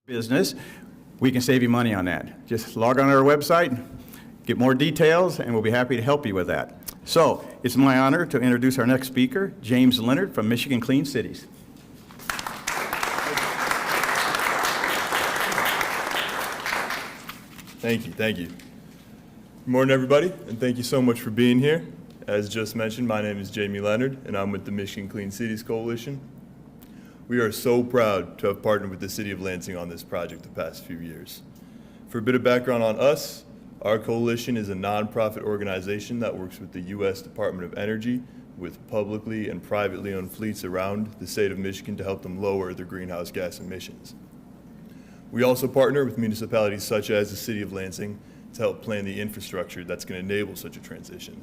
business, we can save you money on that. Just log on our website, get more details, and we'll be happy to help you with that. So it's my honor to introduce our next speaker, James Leonard from Michigan Clean Cities. Thank you. Good morning, everybody, and thank you so much for being here. As just mentioned, my name is Jamie Leonard, and I'm with the Michigan Clean Cities Coalition. We are so proud to have partnered with the City of Lansing on this project the past few years. For a bit of background on us, our coalition is a nonprofit organization that works with the U.S. Department of Energy with publicly and privately owned fleets around the state of Michigan to help them lower their greenhouse gas emissions. We also partner with municipalities such as the City of Lansing to help plan the infrastructure that's going to enable such a transition.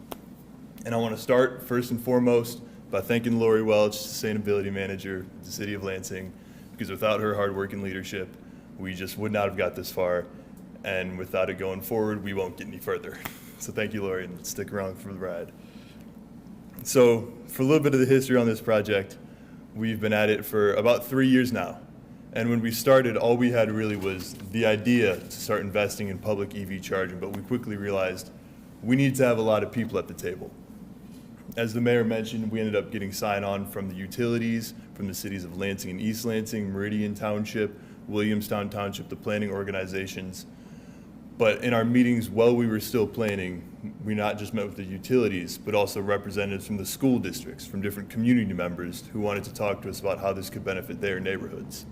And I want to start first and foremost by thanking Lori Welch, Sustainability Manager of the City of Lansing, because without her hard work and leadership, we just would not have got this far, and without it going forward, we won't get any further. So thank you, Lori, and stick around for the ride. So for a little bit of the history on this project, we've been at it for about 3 years now. And when we started, all we had really was the idea to start investing in public EV charging, but we quickly realized we need to have a lot of people at the table. As the mayor mentioned, we ended up getting sign-on from the utilities, from the cities of Lansing and East Lansing, Meridian Township, Williamstown Township, the planning organizations. But in our meetings, while we were still planning, we not just met with the utilities, but also representatives from the school districts, from different community members who wanted to talk to us about how this could benefit their neighborhoods.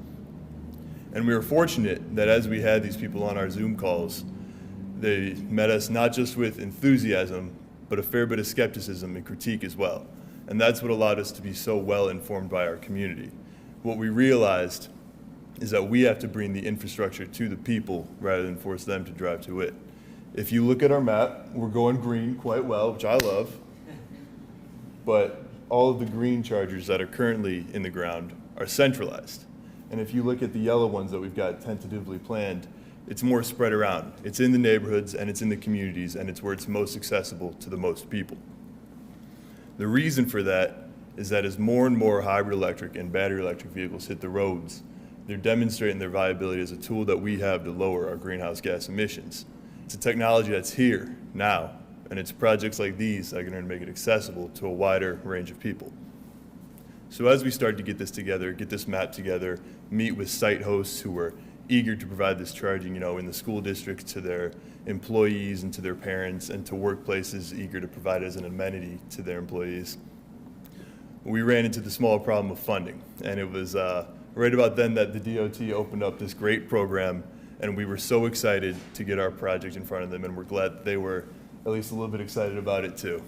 And we were fortunate that as we had these people on our Zoom calls, they met us not just with enthusiasm, but a fair bit of skepticism and critique as well. And that's what allowed us to be so well informed by our community. What we realized is that we have to bring the infrastructure to the people rather than force them to drive to it. If you look at our map, we're going green quite well, which I love, but all of the green chargers that are currently in the ground are centralized. And if you look at the yellow ones that we've got tentatively planned, it's more spread around. It's in the neighborhoods and it's in the communities, and it's where it's most accessible to the most people. The reason for that is that as more and more hybrid electric and battery electric vehicles hit the roads, they're demonstrating their viability as a tool that we have to lower our greenhouse gas emissions. It's a technology that's here now, and it's projects like these that are going to make it accessible to a wider range of people. So as we start to get this together, get this map together, meet with site hosts who are eager to provide this charging, in the school districts to their employees and to their parents, and to workplaces eager to provide it as an amenity to their employees, we ran into the small problem of funding. And it was right about then that the DOT opened up this great program, and we were so excited to get our project in front of them, and we're glad that they were at least a little bit excited about it too.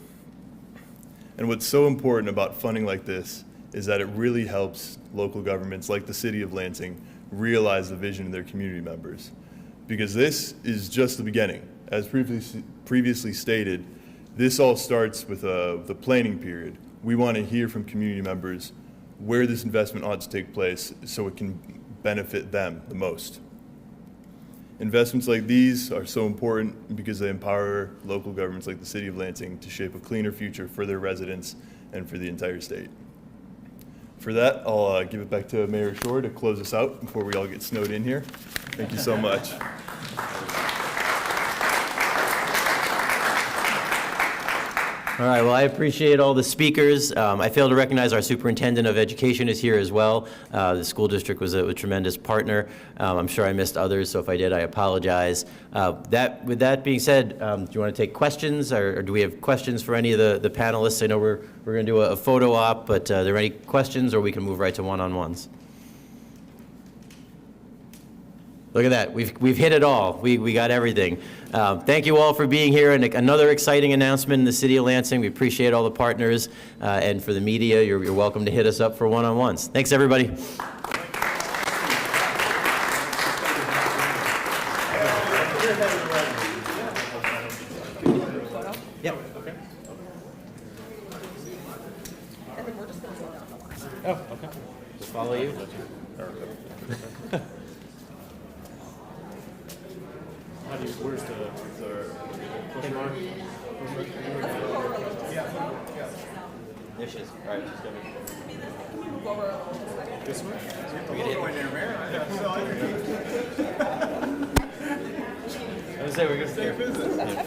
And what's so important about funding like this is that it really helps local governments like the City of Lansing realize the vision of their community members. Because this is just the beginning. As previously stated, this all starts with the planning period. We want to hear from community members where this investment ought to take place so it can benefit them the most. Investments like these are so important because they empower local governments like the City of Lansing to shape a cleaner future for their residents and for the entire state. For that, I'll give it back to Mayor Shore to close us out before we all get snowed in here. Thank you so much. All right, well, I appreciate all the speakers. I failed to recognize our superintendent of education is here as well. The school district was a tremendous partner. I'm sure I missed others, so if I did, I apologize. With that being said, do you want to take questions, or do we have questions for any of the panelists? I know we're going to do a photo op, but are there any questions, or we can move right to one-on-ones? Look at that. We've hit it all. We got everything. Thank you all for being here, and another exciting announcement in the City of Lansing. We appreciate all the partners, and for the media, you're welcome to hit us up for one-on-ones. Thanks, everybody. Yep. Oh, okay. Just follow you. Where's the mark? Dishes. All right, just go. This way? I was say we're gonna stay.